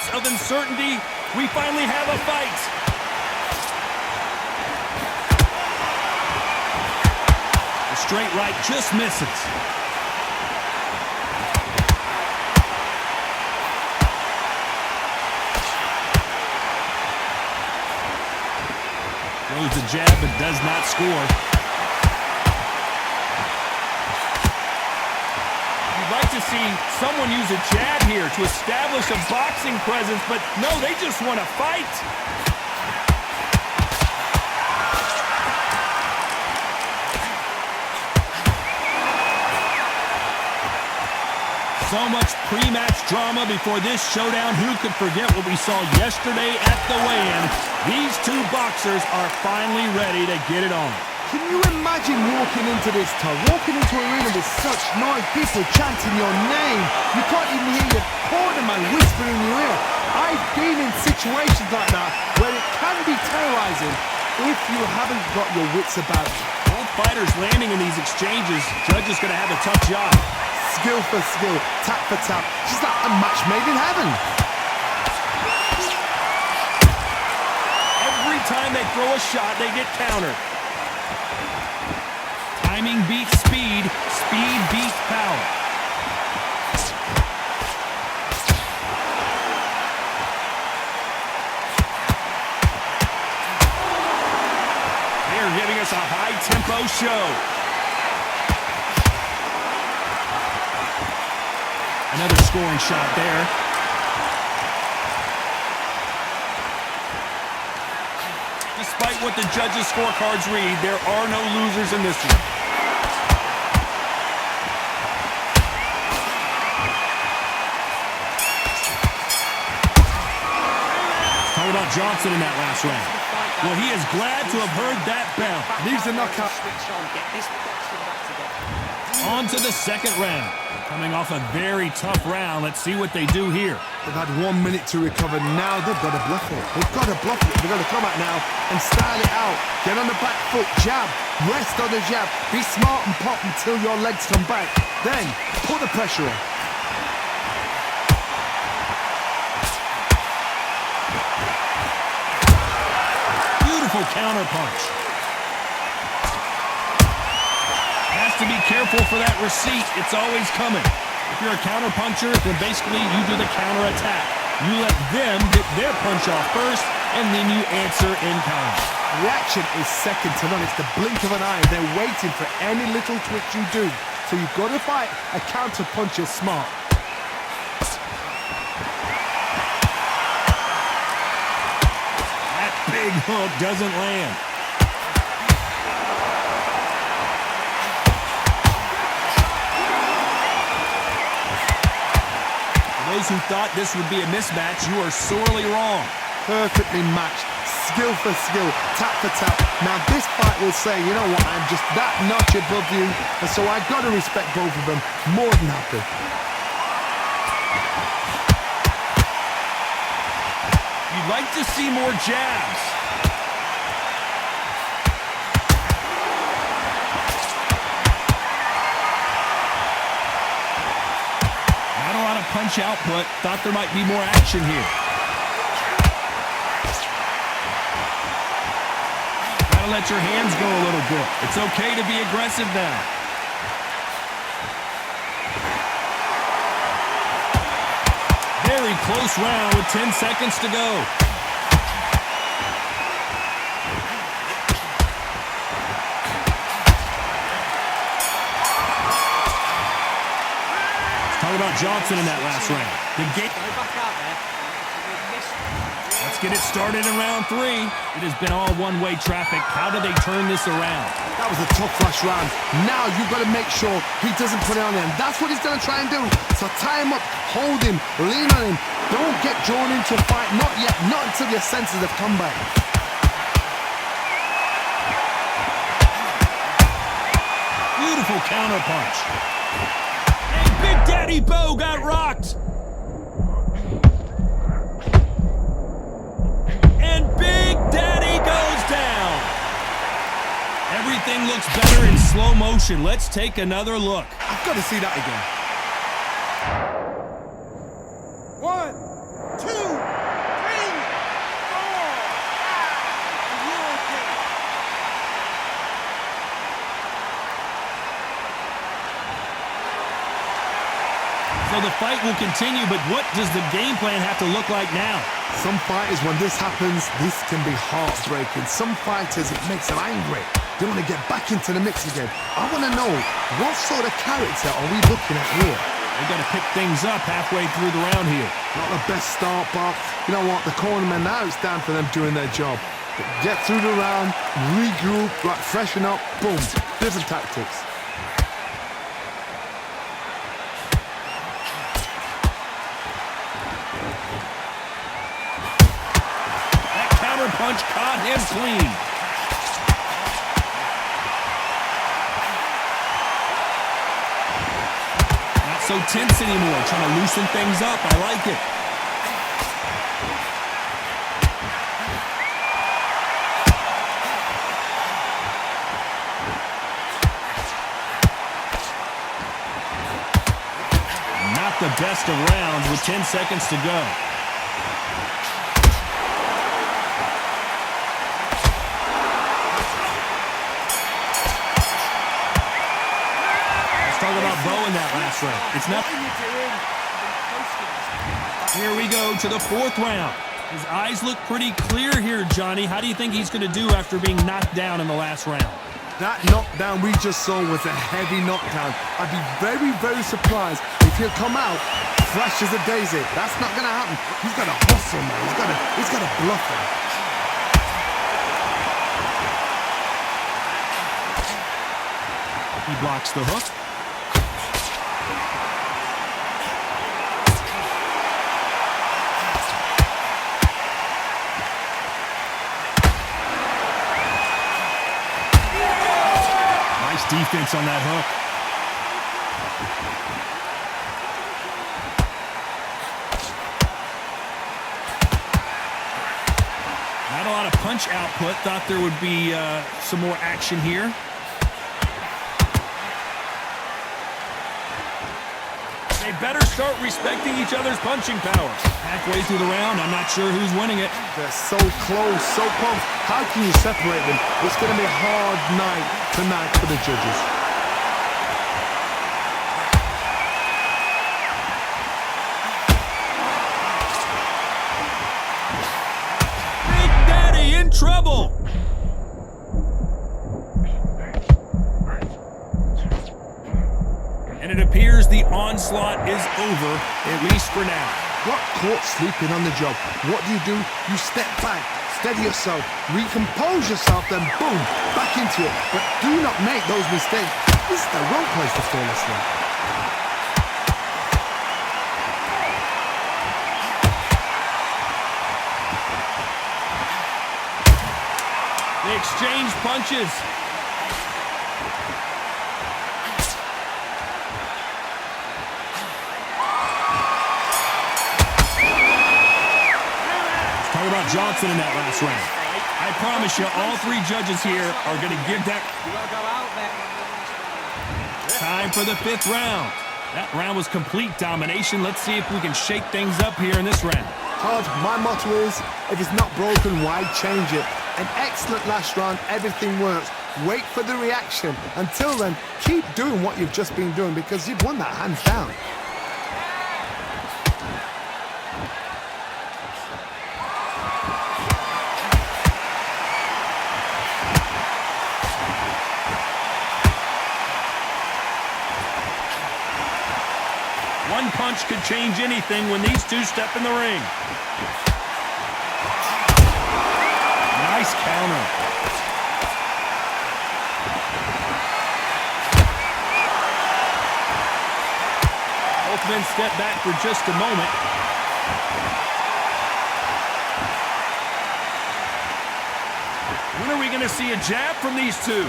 moments of uncertainty, we finally have a fight. The straight right just misses. Throws the jab but does not score. You'd like to see someone use a jab here to establish a boxing presence, but no, they just want to fight. So much pre-match drama before this showdown. Who could forget what we saw yesterday at the weigh-in? These two boxers are finally ready to get it on. Can you imagine walking into this tub, walking into an arena with such noise, people chanting your name? You can't even hear your cornerman whispering in your ear. I've been in situations like that where it can be terrorizing if you haven't got your wits about you. Both fighters landing in these exchanges. Judge is going to have a tough job. Skill for skill, tap for tap. Just like a match made in heaven. Every time they throw a shot, they get countered. Timing beats speed. Speed beats power. They're giving us a high-tempo show. Another scoring shot there. Despite what the judges' scorecards read, there are no losers in this one. Talk about Johnson in that last round. Well, he is glad to have heard that bell. Leaves the knockout. On to the second round. Coming off a very tough round. Let's see what they do here. They've had 1 minute to recover. Now they've got to bluff it. They've got to bluff it. They've got to come out now and style it out. Get on the back foot, jab, rest on the jab. Be smart and pop until your legs come back. Then put the pressure on. Beautiful counter punch. To be careful for that receipt. It's always coming. If you're a counter puncher, then basically you do the counter attack. You let them get their punch off first, and then you answer in kind. Reaction is second to none. It's the blink of an eye. They're waiting for any little twitch you do. So you've got to fight a counter puncher smart. That big hook doesn't land. Those who thought this would be a mismatch, you are sorely wrong. Perfectly matched, skill for skill, tap for tap. Now this fight will say, you know what, I'm just that notch above you, and so I've got to respect both of them. More than happy. You'd like to see more jabs. Punch output. Thought there might be more action here. Gotta let your hands go a little bit. It's okay to be aggressive now. Very close round with 10 seconds to go. Talk about Johnson in that last round. The game. Let's get it started in round 3. It has been all one-way traffic. How do they turn this around? That was a tough flash round. Now you've got to make sure he doesn't put it on him. That's what he's going to try and do. So tie him up, hold him, lean on him. Don't get drawn into a fight. Not yet. Not until your senses have come back. Beautiful counter punch. Big Daddy Bowe got rocked. And Big Daddy goes down. Everything looks better in slow motion. Let's take another look. I've got to see that again. 1, 2. will continue, but what does the game plan have to look like now? Some fighters, when this happens, this can be heartbreaking. Some fighters, it makes them angry. They want to get back into the mix again. I want to know, what sort of character are we looking at here? They've got to pick things up halfway through the round here. Not the best start, but you know what? The cornermen, now it's down for them doing their job. Get through the round, regroup, right, freshen up, boom. Different tactics. Punch caught him clean. Not so tense anymore, trying to loosen things up. I like it. Not the best of rounds with 10 seconds to go. Talk about Bowe in that last round. It's nothing. Here we go to the fourth round. His eyes look pretty clear here, Johnny. How do you think he's going to do after being knocked down in the last round? That knockdown we just saw was a heavy knockdown. I'd be very, very surprised if he'll come out fresh as a daisy. That's not going to happen. He's got to hustle, man. He's got to bluff him. He blocks the hook. Defense on that hook. Not a lot of punch output. Thought there would be some more action here. They better start respecting each other's punching power. Halfway through the round, I'm not sure who's winning it. They're so close, so close. How can you separate them? It's going to be a hard night tonight for the judges. Big Daddy in trouble. And it appears the onslaught is over, at least for now. Got caught sleeping on the job. What do? You step back, steady yourself, recompose yourself, then boom, back into it. But do not make those mistakes. This is the wrong place to fall asleep. They exchange punches. Talk about Johnson in that last round. I promise you, all three judges here are going to give that. Time for the fifth round. That round was complete domination. Let's see if we can shake things up here in this round. Todd, my motto is, if it's not broken, why change it? An excellent last round, everything works. Wait for the reaction. Until then, keep doing what you've just been doing because you've won that hands down. One punch could change anything when these two step in the ring. Nice counter. Both men step back for just a moment. When are we going to see a jab from these two?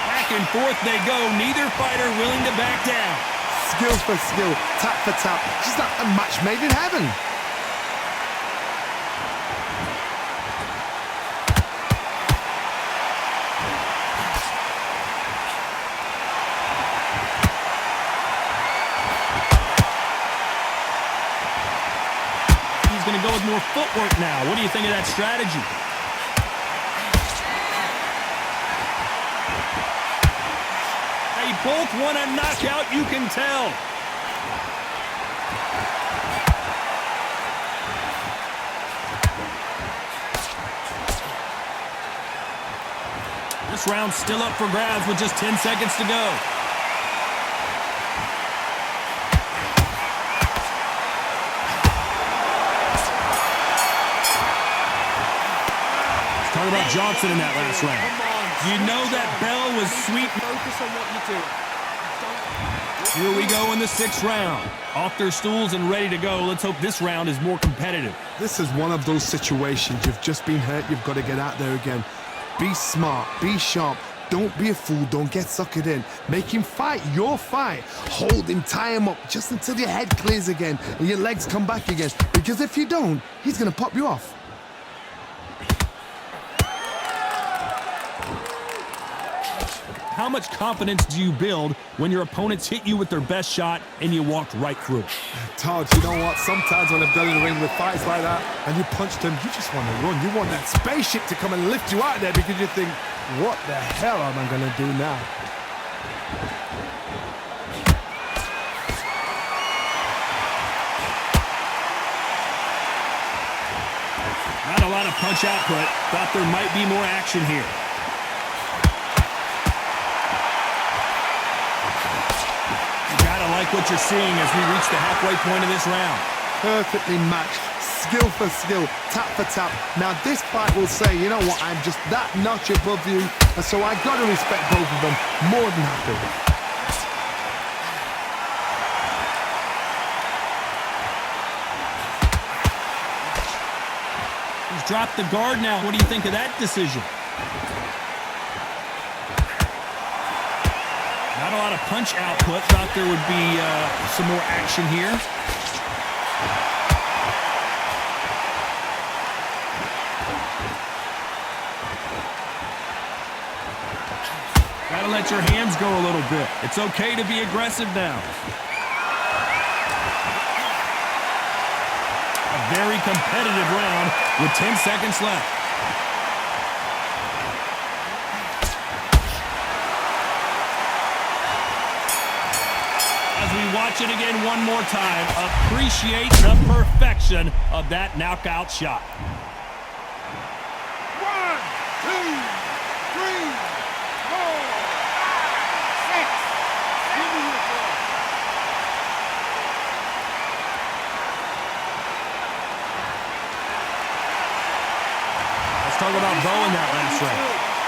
Back and forth they go. Neither fighter willing to back down. Skill for skill, tap for tap. Just like a match made in heaven. He's going to go with more footwork now. What do you think of that strategy? both want a knockout, you can tell. This round's still up for grabs with just 10 seconds to go. Let's talk about Johnson in that last round. You know that bell was sweet. Focus on what you do. Here we go in the 6th round. Off their stools and ready to go. Let's hope this round is more competitive. This is one of those situations. You've just been hurt. You've got to get out there again. Be smart. Be sharp. Don't be a fool. Don't get suckered in. Make him fight your fight. Hold him, tie him up just until your head clears again and your legs come back again. Because if you don't, he's going to pop you off. How much confidence do you build when your opponents hit you with their best shot and you walked right through it? Todd, you know what? Sometimes when I've done in the ring with fights like that and you punched him, you just want to run. You want that spaceship to come and lift you out of there because you think, what the hell am I going to do now? Not a lot of punch output. Thought there might be more action here. Like what you're seeing as we reach the halfway point of this round. Perfectly matched, skill for skill, tap for tap. Now this fight will say, you know what, I'm just that notch above you, and so I got to respect both of them more than happy. He's dropped the guard now. What do you think of that decision? Not a lot of punch output. Thought there would be some more action here. Gotta let your hands go a little bit. It's okay to be aggressive now. A very competitive round with 10 seconds left. Watch it again one more time. Appreciate the perfection of that knockout shot. 1, 2, 3, 4, 5, 6. Let's talk about Bowe in that last round.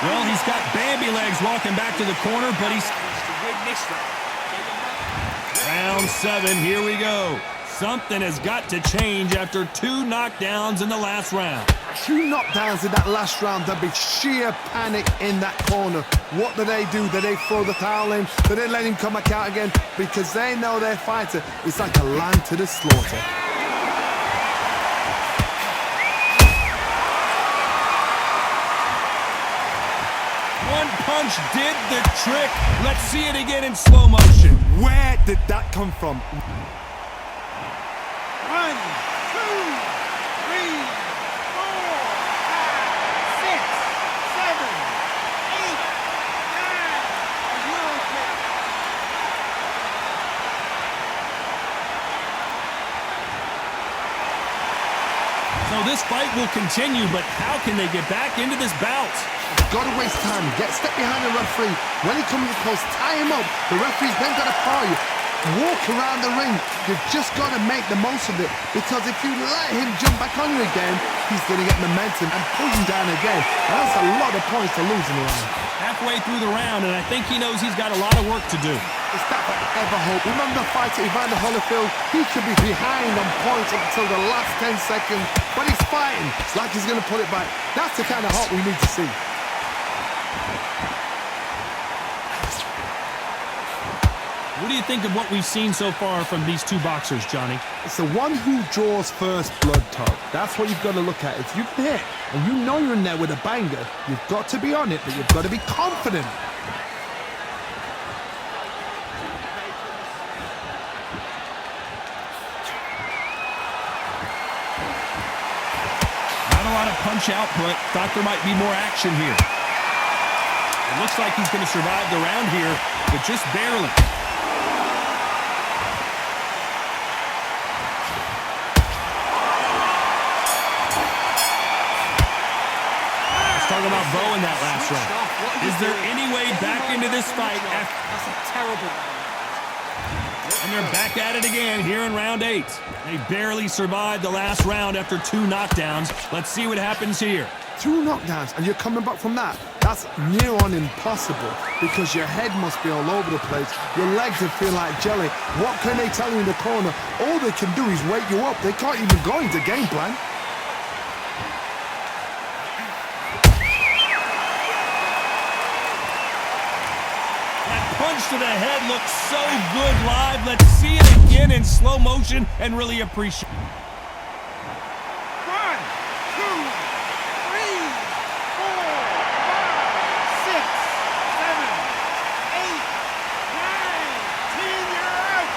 Well, he's got Bambi legs walking back to the corner, but he's to win this round. Round 7, here we go. Something has got to change after 2 knockdowns in the last round. 2 knockdowns in that last round. There'll be sheer panic in that corner. What do? Do they throw the towel in? Do they let him come back out again? Because they know their fighter is like a lamb to the slaughter. One punch did the trick. Let's see it again in slow motion. Where did that come from? 1, 2, 3, 4, 5, 6, 7, 8, 9. So this fight will continue, but how can they get back into this bout? Gotta waste time. Step behind the referee. When he comes close, tie him up. The referee's then gotta foul you. Walk around the ring. You've just gotta make the most of it. Because if you let him jump back on you again, he's gonna get momentum and pull you down again. And that's a lot of points to lose in the round. Halfway through the round, and I think he knows he's got a lot of work to do. Is that ever hope? Remember the fight at Evander Holyfield? He could be behind on points up until the last 10 seconds, but he's fighting. It's like he's gonna put it back. That's the kind of hope we need to see. What do you think of what we've seen so far from these 2 boxers, Johnny? It's the one who draws first blood, Todd. That's what you've got to look at. If you've hit and you know you're in there with a banger, you've got to be on it, but you've got to be confident. Not a lot of punch output. Thought there might be more action here. It looks like he's going to survive the round here, but just barely. Talking about Bowe in that last round. Is there any way back into this fight? That's a terrible one. And they're back at it again here in round 8. They barely survived the last round after 2 knockdowns. Let's see what happens here. 2 knockdowns and you're coming back from that. That's near on impossible because your head must be all over the place. Your legs will feel like jelly. What can they tell you in the corner? All they can do is wake you up. They can't even go into game plan. Punch to the head looks so good live. Let's see it again in slow motion and really appreciate it. 1, 2, 3, 4, 5, 6, 7, 8, 9, 10, you're out.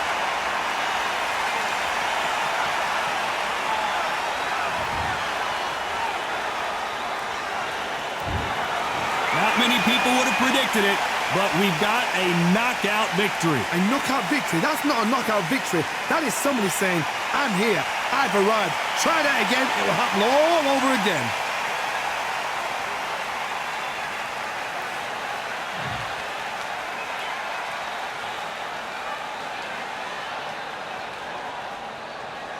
Not many people would have predicted it, but we've got a knockout victory. A knockout victory? That's not a knockout victory. That is somebody saying, I'm here, I've arrived. Try that again, it will happen all over again.